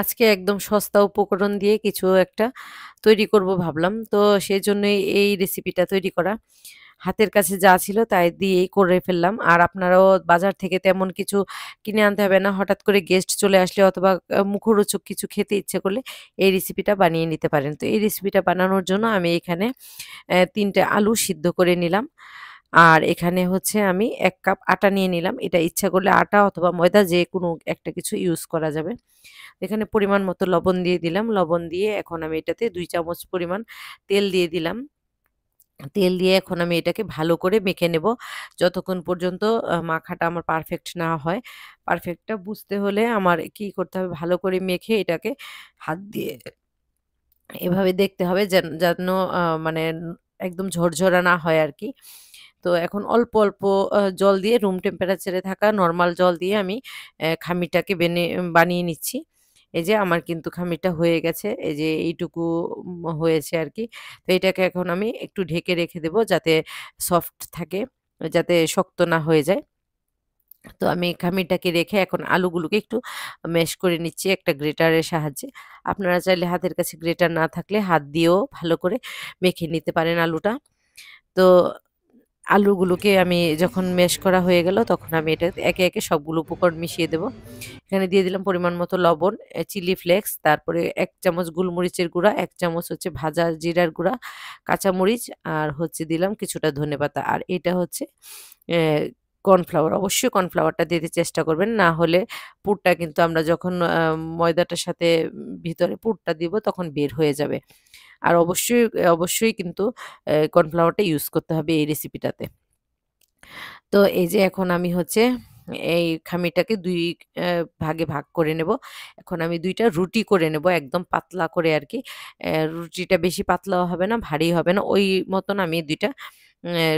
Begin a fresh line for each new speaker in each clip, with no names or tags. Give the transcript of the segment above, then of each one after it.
আজকে একদম সস্তা উপকরণ দিয়ে কিছু একটা তৈরি করব ভাবলাম। তো সেজন্যই এই রেসিপিটা তৈরি করা। হাতের কাছে যা ছিল তাই দিয়েই করে ফেললাম। আর আপনারাও বাজার থেকে তেমন কিছু কিনে আনতে হবে না। হঠাৎ করে গেস্ট চলে আসলে অথবা মুখরোচক কিছু খেতে ইচ্ছে করলে এই রেসিপিটা বানিয়ে নিতে পারেন। তো এই রেসিপিটা বানানোর জন্য আমি এখানে ৩ টে আলু সিদ্ধ করে নিলাম। আর এখানে হচ্ছে আমি ১ কাপ আটা নিয়ে নিলাম। এটা ইচ্ছা করলে আটা অথবা ময়দা যেকোনো একটা কিছু ইউজ করা যাবে। এখানে পরিমাণ মতো লবণ দিয়ে দিলাম। লবণ দিয়ে এখন আমি এটাতে ২ চামচ পরিমাণ তেল দিয়ে দিলাম। তেল দিয়ে এখন আমি এটাকে ভালো করে মেখে নেব। যতক্ষণ পর্যন্ত মাখাটা আমার পারফেক্ট না হয়। পারফেক্টটা বুঝতে হলে আমার কি করতে হবে ভালো করে মেখে এটাকে হাত দিয়ে এভাবে দেখতে হবে যেন মানে একদম ঝরঝরা না হয় আরকি। তো এখন অল্প, অল্প জল দিয়ে রুম টেম্পারেচারে থাকা নরমাল জল দিয়ে আমি খামিরটাকে বানিয়ে নিচ্ছি। এই যে আমার কিন্তু খামিরটা হয়ে গেছে। এই যে এইটুকু হয়েছে আরকি। তো এটাকে এখন আমি একটু ঢেকে রেখে দেব যাতে সফট থাকে, যাতে শক্ত না হয়ে যায়। তো আমি খামিরটাকে রেখে এখন আলুগুলোকে একটু ম্যাশ করে নিচ্ছি একটা গ্রেটারের সাহায্যে। আপনারা চাইলে হাতের কাছে গ্রেটার না থাকলে হাত দিয়েও ভালো করে মেখে নিতে পারেন আলুটা। তো আলুগুলোকে আমি যখন ম্যাশ করা হয়ে গেল তখন আমি এটা একে, একে সবগুলো উপকরণ মিশিয়ে দেব। এখানে দিয়ে দিলাম পরিমাণ মতো লবণ, চিলি ফ্লেক্স, তারপরে ১ চামচ গোলমরিচের গুঁড়া, ১ চামচ হচ্ছে ভাজা জিরার গুঁড়া, কাঁচামরিচ আর হচ্ছে দিলাম কিছুটা ধনেপাতা। আর এটা হচ্ছে অ্যা কর্নফ্লাওয়ার। অবশ্যই কর্নফ্লাওয়ারটা দিতে চেষ্টা করবেন। না হলে পুরটা কিন্তু আমরা যখন ময়দাটার সাথে ভিতরে পুরটা দিব তখন বের হয়ে যাবে। আর অবশ্যই, অবশ্যই কিন্তু কর্নফ্লাওয়ারটা ইউজ করতে হবে এই রেসিপিটাতে। তো এই যে এখন আমি হচ্ছে এই খামিরটাকে ২ ভাগে ভাগ করে নেব। এখন আমি ২ টা রুটি করে নেব একদম পাতলা করে আরকি। রুটিটা বেশি পাতলাও হবে না, ভারী হবে না। ওই মতন আমি ২ টা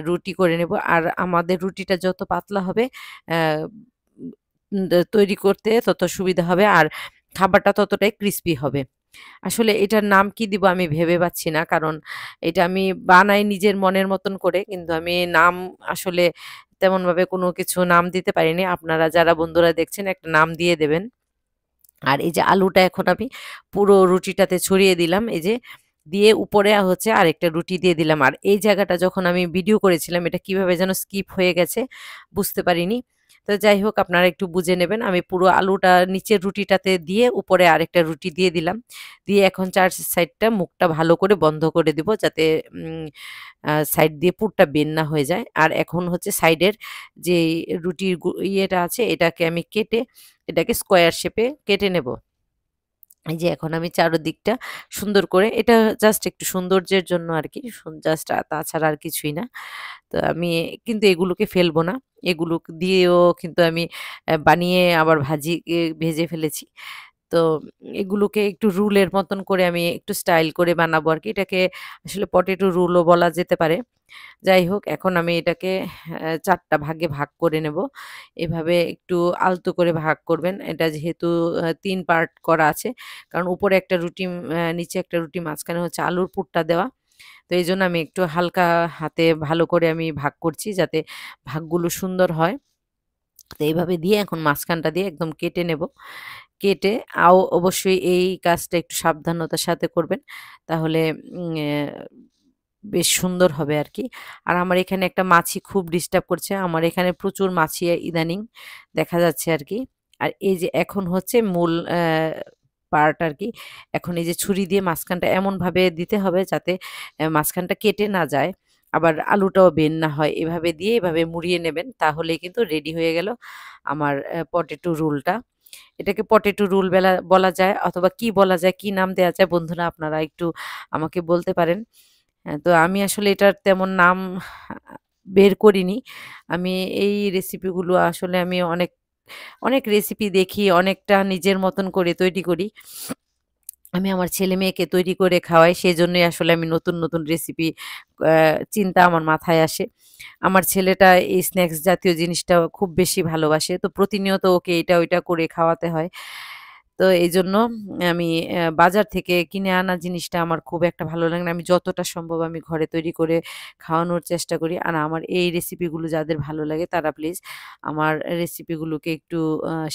রুটি করে নেব। আর আমাদের রুটিটা যত পাতলা হবে অ্যা তৈরি করতে তত সুবিধা হবে আর খাবারটা ততটাই ক্রিসপি হবে। আসলে এটার নাম কি দিব আমি ভেবে পাচ্ছি না। কারণ এটা আমি বানাই নিজের মনের মতন করে। কিন্তু আমি নাম আসলে তেমনভাবে কোনো কিছু নাম দিতে পারিনি। আপনারা যারা বন্ধুরা দেখছেন একটা নাম দিয়ে দেবেন। আর এই যে আলুটা এখন আমি পুরো রুটিটাতে ছড়িয়ে দিলাম। এই যে দিয়ে উপরে হচ্ছে আরেকটা রুটি দিয়ে দিলাম। আর এই জায়গাটা যখন আমি ভিডিও করেছিলাম এটা কিভাবে যেন স্কিপ হয়ে গেছে বুঝতে পারিনি। তো যাই হোক আপনারা একটু বুঝে নেবেন। আমি পুরো আলুটা নিচের রুটিটাতে দিয়ে উপরে আরেকটা রুটি দিয়ে দিলাম। দিয়ে এখন ৪ সাইডটা মুখটা ভালো করে বন্ধ করে দিব যাতে সাইড দিয়ে পুরটা বের না হয়ে যায়। আর এখন হচ্ছে সাইডের যেই রুটির ইয়েটা আছে এটাকে আমি কেটে এটাকে স্কোয়ার শেপে কেটে নেব। এই যে এখন আমি চারদিকটা সুন্দর করে এটা জাস্ট একটু সৌন্দর্যের জন্য আরকি জাস্ট তাছাড়া আর কিছুই না। তো আমি কিন্তু এগুলোকে ফেলবো না। এগুলো দিয়েও কিন্তু আমি বানিয়ে আবার ভেজে ফেলেছি। তো এগুলোকে একটু রুলের মতন করে আমি একটু স্টাইল করে বানাবো আরকি। এটাকে আসলে পটেটো রুলও বলা যেতে পারে। যাই হোক এখন আমি এটাকে ৪ টা ভাগে ভাগ করে নেব। এভাবে একটু আলতো করে ভাগ করবেন। এটা যেহেতু ৩ পার্ট করা আছে। কারণ উপরে একটা রুটি নিচে একটা রুটি মাঝখানে হচ্ছে আলুর পুরটা দেওয়া। তো এইজন্য আমি একটু হালকা হাতে ভালো করে আমি ভাগ করছি যাতে ভাগগুলো সুন্দর হয়। তো এইভাবে দিয়ে এখন মাঝখানটা দিয়ে একদম কেটে নেব। কেটে অবশ্যই এই কাজটা একটু সাবধানতার সাথে করবেন। তাহলে বেশ সুন্দর হবে আরকি। আর আমার এখানে একটা মাছি খুব ডিস্টার্ব করছে। আমার এখানে প্রচুর মাছি ইদানিং দেখা যাচ্ছে আরকি। আর এই যে এখন হচ্ছে মূল পার্ট আরকি। এখন এই যে ছুরি দিয়ে মাঝখানটা এমনভাবে দিতে হবে যাতে মাঝখানটা কেটে না যায়। আবার আলুটাও বের না হয়। এভাবে দিয়ে এভাবে মুড়িয়ে নেবেন। তাহলেই কিন্তু রেডি হয়ে গেল আমার পটেটো রোলটা। এটাকে পটেটো রোল বলা যায় অথবা কি বলা যায়, কি নাম দেয়া যায় বন্ধুরা আপনারা একটু আমাকে বলতে পারেন। তো আমি আসলে এটার তেমন নাম বের করিনি। আমি এই রেসিপিগুলো আসলে আমি অনেক রেসিপি দেখি, অনেকটা নিজের মতন করে তৈরি করি। আমি আমার ছেলে-মেয়েকে তৈরি করে খাওয়াই। সেজন্যই আসলে আমি নতুন, নতুন রেসিপি আ চিন্তা আমার মাথায় আসে। আমার ছেলেটা এই স্ন্যাকস জাতীয় জিনিসটা খুব বেশি ভালোবাসে। তো প্রতিনিয়ত ওকে এটা ওইটা করে খাওয়াতে হয়। তো এইজন্য আমি বাজার থেকে কিনে আনা জিনিসটা আমার খুব একটা ভালো লাগে না। আমি যতটা সম্ভব আমি ঘরে তৈরি করে খাওয়ানোর চেষ্টা করি। আর আমার এই রেসিপিগুলো যাদের ভালো লাগে তারা প্লিজ আমার রেসিপিগুলোকে একটু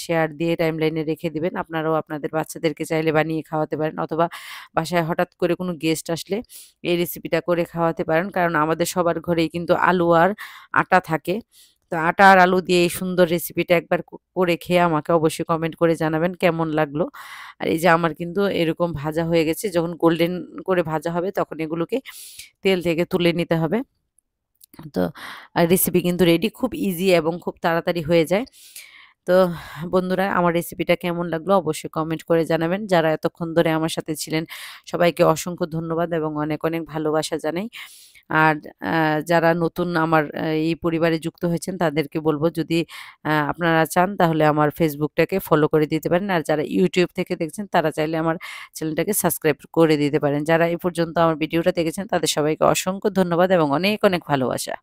শেয়ার দিয়ে টাইমলাইনে রেখে দিবেন। আপনারাও আপনাদের বাচ্চাদেরকে চাইলে বানিয়ে খাওয়াতে পারেন, অথবা বাসায় হঠাৎ করে কোনো গেস্ট আসলে এই রেসিপিটা করে খাওয়াতে পারেন। কারণ আমাদের সবার ঘরেই কিন্তু আলু আর আটা থাকে। তো আটা আর আলু দিয়ে এই সুন্দর রেসিপিটা একবার করে খেয়ে আমাকে অবশ্যই কমেন্ট করে জানাবেন কেমন লাগলো। আর এই যে আমার কিন্তু এরকম ভাজা হয়ে গেছে। যখন গোল্ডেন করে ভাজা হবে তখন এগুলোকে তেল থেকে তুলে নিতে হবে। তো রেসিপি কিন্তু রেডি। খুব ইজি এবং খুব তাড়াতাড়ি হয়ে যায়। তো বন্ধুরা, আমার রেসিপিটা কেমন লাগলো অবশ্যই কমেন্ট করে জানাবেন। যারা এতক্ষণ ধরে আমার সাথে ছিলেন সবাইকে অসংখ্য ধন্যবাদ এবং অনেক, অনেক ভালোবাসা জানাই। আর যারা নতুন আমার এই পরিবারে যুক্ত হয়েছেন তাদেরকে বলব, যদি আপনারা চান তাহলে আমার ফেসবুকটাকে ফলো করে দিতে পারেন। আর যারা ইউটিউব থেকে দেখছেন তারা চাইলে আমার চ্যানেলটাকে সাবস্ক্রাইব করে দিতে পারেন। যারা এ পর্যন্ত আমার ভিডিওটা দেখেছেন তাদের সবাইকে অসংখ্য ধন্যবাদ এবং অনেক, অনেক ভালোবাসা।